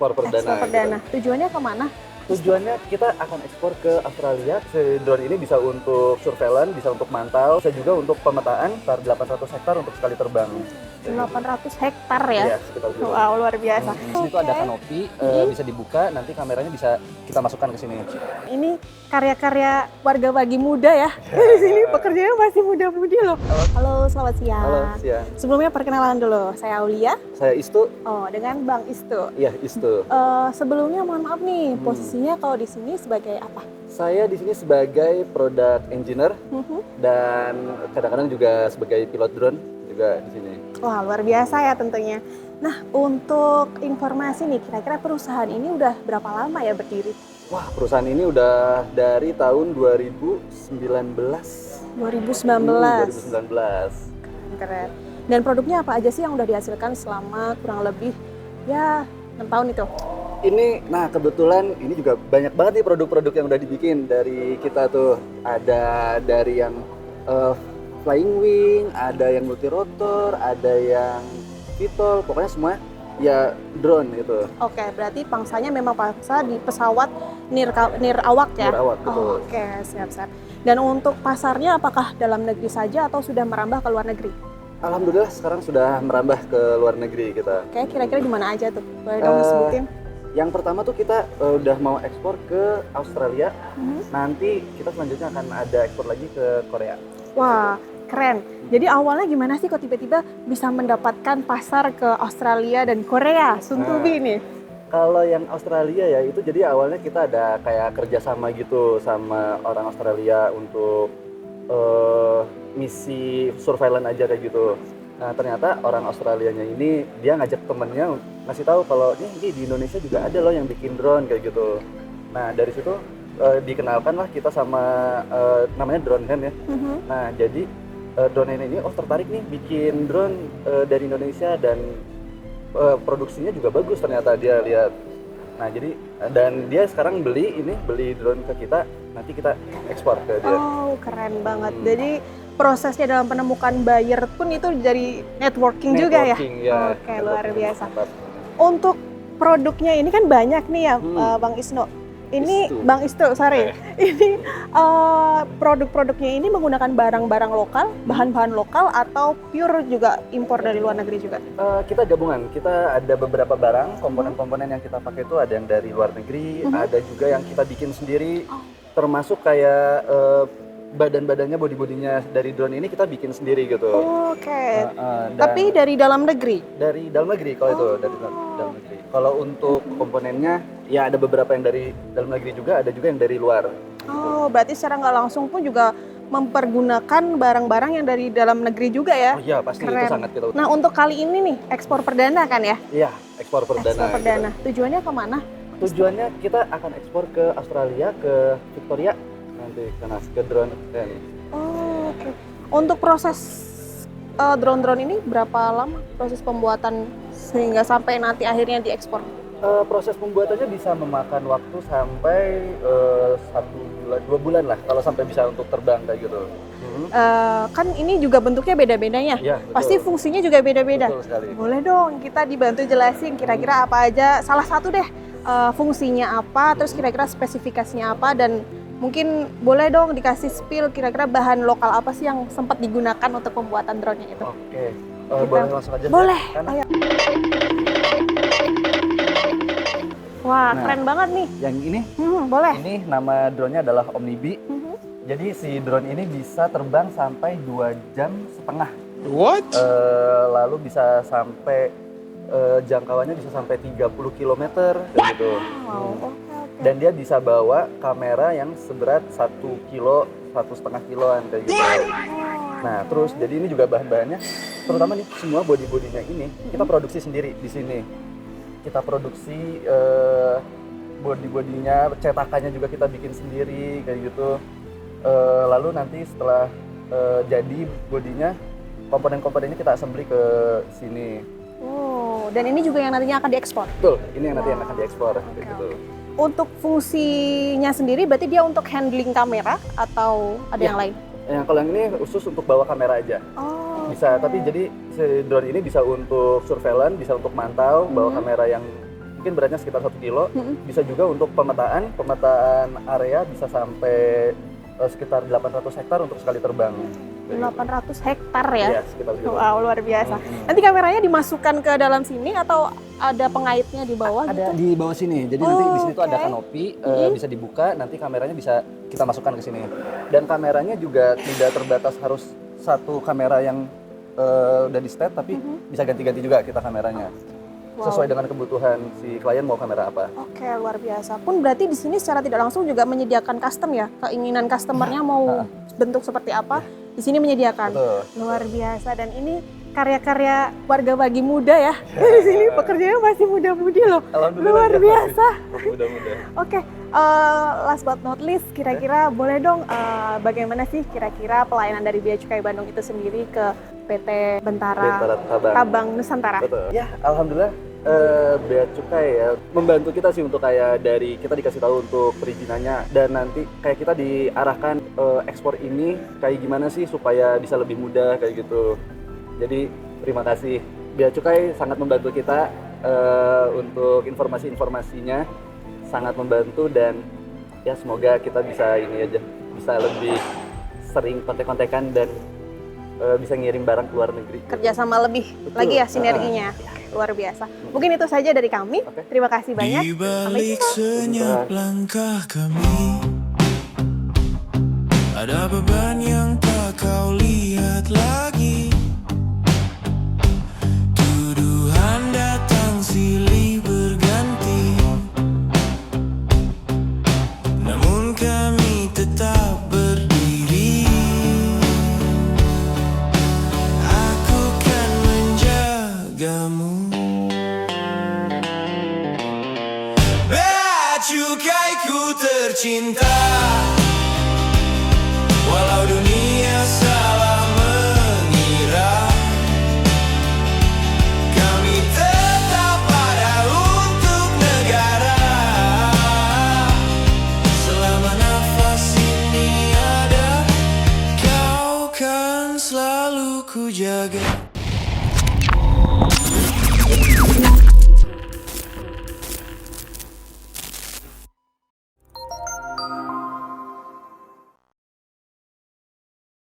ekspor perdana. Ekspor perdana. Gitu. Tujuannya kemana? Tujuannya kita akan ekspor ke Australia. Si drone ini bisa untuk surveillance, bisa untuk mantau, bisa juga untuk pemetaan sekitar 800 hektar untuk sekali terbang. 800 hektar ya? Iya, sekitar itu. Wow, luar biasa. Di sini tuh ada kanopi, bisa dibuka, nanti kameranya bisa kita masukkan ke sini. Ini karya-karya warga pagi muda ya. Di sini pekerjanya masih muda-mudi loh. Halo, selamat siang. Halo, siang. Sebelumnya perkenalan dulu, saya Aulia. Saya Istu. Oh, dengan Bang Istu. Iya, Istu. Sebelumnya mohon maaf nih, posisinya kalau di sini sebagai apa? Saya di sini sebagai product engineer dan kadang-kadang juga sebagai pilot drone juga di sini. Wah, luar biasa ya tentunya. Nah, untuk informasi nih, kira-kira perusahaan ini udah berapa lama ya berdiri? Wah, perusahaan ini udah dari tahun 2019. 2019. 2019. Keren. Dan produknya apa aja sih yang udah dihasilkan selama kurang lebih ya 6 tahun itu? Ini, nah kebetulan ini juga banyak banget nih produk-produk yang udah dibikin dari kita tuh. Ada dari yang flying wing, ada yang multirotor, ada yang VTOL, pokoknya semua ya drone gitu. Oke, berarti pangsanya memang pangsa di pesawat nirawak ya? Nirawak, betul. Oke, siap-siap. Dan untuk pasarnya apakah dalam negeri saja atau sudah merambah ke luar negeri? Alhamdulillah sekarang sudah merambah ke luar negeri kita. Oke, kira-kira di mana aja tuh? Boleh dong disebutin? Yang pertama tuh kita udah mau ekspor ke Australia. Nanti kita selanjutnya akan ada ekspor lagi ke Korea. Wah, keren. Jadi awalnya gimana sih kok tiba-tiba bisa mendapatkan pasar ke Australia dan Korea? Suntubi nih. Kalau yang Australia ya itu jadi awalnya kita ada kayak kerjasama gitu sama orang Australia untuk misi surveillance aja kayak gitu. Nah ternyata orang Australianya ini dia ngajak temennya ngasih tahu kalau ini di Indonesia juga ada loh yang bikin drone kayak gitu. Nah dari situ dikenalkan lah kita sama namanya Drone Hand ya. Nah jadi Drone Hand ini tertarik nih bikin drone dari Indonesia dan produksinya juga bagus ternyata dia lihat. Nah jadi dan dia sekarang beli drone ke kita, nanti kita ekspor ke dia. Oh keren banget. Jadi prosesnya dalam penemukan buyer pun itu dari networking juga ya? Oke, luar biasa. Untuk produknya ini kan banyak nih ya Bang Isno. Ini Istu. Bang Istu, sorry. Ini produk-produknya ini menggunakan barang-barang lokal, bahan-bahan lokal atau pure juga impor dari luar negeri juga? Kita gabungan, kita ada beberapa barang, komponen-komponen yang kita pakai itu ada yang dari luar negeri, ada juga yang kita bikin sendiri, termasuk kayak badan-badannya, body-bodinya dari drone ini kita bikin sendiri gitu. Oke. Tapi dari dalam negeri? Dari dalam negeri kalau itu, dari dalam negeri. Kalau untuk komponennya, ya ada beberapa yang dari dalam negeri juga, ada juga yang dari luar. Oh, berarti secara nggak langsung pun juga mempergunakan barang-barang yang dari dalam negeri juga ya? Oh iya, pasti Keren. itu sangat kita. Nah, untuk kali ini nih, ekspor perdana kan ya? Iya, ekspor perdana. Ekspor perdana. Tujuannya kemana? Tujuannya kita akan ekspor ke Australia, ke Victoria, nanti ke drone. Oh, oke. Untuk proses drone-drone ini berapa lama proses pembuatan sehingga sampai nanti akhirnya diekspor? Proses pembuatannya bisa memakan waktu sampai 1 bulan, 2 bulan lah kalau sampai bisa untuk terbang kayak gitu. Kan ini juga bentuknya beda-bedanya. Ya, betul. Pasti fungsinya juga beda-beda. Betul sekali. Boleh dong kita dibantu jelasin kira-kira apa aja, salah satu deh fungsinya apa, terus kira-kira spesifikasinya apa, dan mungkin boleh dong dikasih spill kira-kira bahan lokal apa sih yang sempat digunakan untuk pembuatan drone-nya itu. Oke, boleh langsung aja? Boleh, Kan? ayo. Wah, Nah, keren banget nih. Yang ini, Boleh. ini nama drone-nya adalah Omnibi. Jadi si drone ini bisa terbang sampai 2,5 jam. What? Lalu bisa sampai jangkauannya bisa sampai 30 km kayak gitu. Wow, oke. Dan dia bisa bawa kamera yang seberat 1 kilo, 1,5 kiloan kayak gitu. Nah, terus jadi ini juga bahan-bahannya, terutama nih semua body-bodinya ini kita produksi sendiri di sini. Kita produksi body-bodinya, cetakannya juga kita bikin sendiri kayak gitu. Lalu nanti setelah jadi bodinya, komponen-komponennya kita assembly ke sini. Oh, dan ini juga yang nantinya akan diekspor? Betul, ini yang nanti yang akan diekspor kayak gitu. Untuk fungsinya sendiri berarti dia untuk handling kamera atau ada yang lain? Yang kalau yang ini khusus untuk bawa kamera aja. Oh, Bisa, tapi jadi si drone ini bisa untuk surveillance, bisa untuk mantau, bawa kamera yang mungkin beratnya sekitar 1 kilo. Bisa juga untuk pemetaan area bisa sampai sekitar 800 hektar untuk sekali terbang. 800 hektar ya? Iya, sekitar gitu. Wow, luar biasa. Nanti kameranya dimasukkan ke dalam sini atau ada pengaitnya di bawah Ada gitu? di bawah sini. Jadi nanti di sini tuh ada oke. kanopi, bisa dibuka, nanti kameranya bisa kita masukkan ke sini. Dan kameranya juga tidak terbatas harus satu kamera yang udah di set, tapi bisa ganti-ganti juga kita kameranya. Wow. Sesuai dengan kebutuhan si klien mau kamera apa. Oke, luar biasa. Pun berarti di sini secara tidak langsung juga menyediakan custom ya? Keinginan customernya mau bentuk seperti apa, di sini menyediakan. Betul. Luar biasa, dan ini karya-karya warga Bagi muda ya. Di sini pekerjanya masih muda-mudi loh. Alhamdulillah, Luar ya, biasa. Mudah-mudah. Oke, last but not least, kira-kira boleh dong bagaimana sih kira-kira pelayanan dari Bea Cukai Bandung itu sendiri ke PT Bentara Kabang Nusantara? Betul. Ya, alhamdulillah Bea Cukai ya membantu kita sih untuk kayak dari kita dikasih tahu untuk perizinannya, dan nanti kayak kita diarahkan ekspor ini kayak gimana sih supaya bisa lebih mudah kayak gitu. Jadi terima kasih, Bea Cukai sangat membantu kita untuk informasi-informasinya, sangat membantu, dan ya semoga kita bisa ini aja, bisa lebih sering kontek-kontekan dan bisa ngirim barang ke luar negeri. Kerjasama lebih Betul. lagi ya sinerginya. Luar biasa. Mungkin itu saja dari kami. Oke. Terima kasih banyak. Di Sampai balik jumpa. senyap langkah kami, ada beban yang tak kau lihat lagi. Tuduhan datang silih berganti, namun kami tetap berdiri. Aku kan menjagamu. Bea Cukai ku tercinta.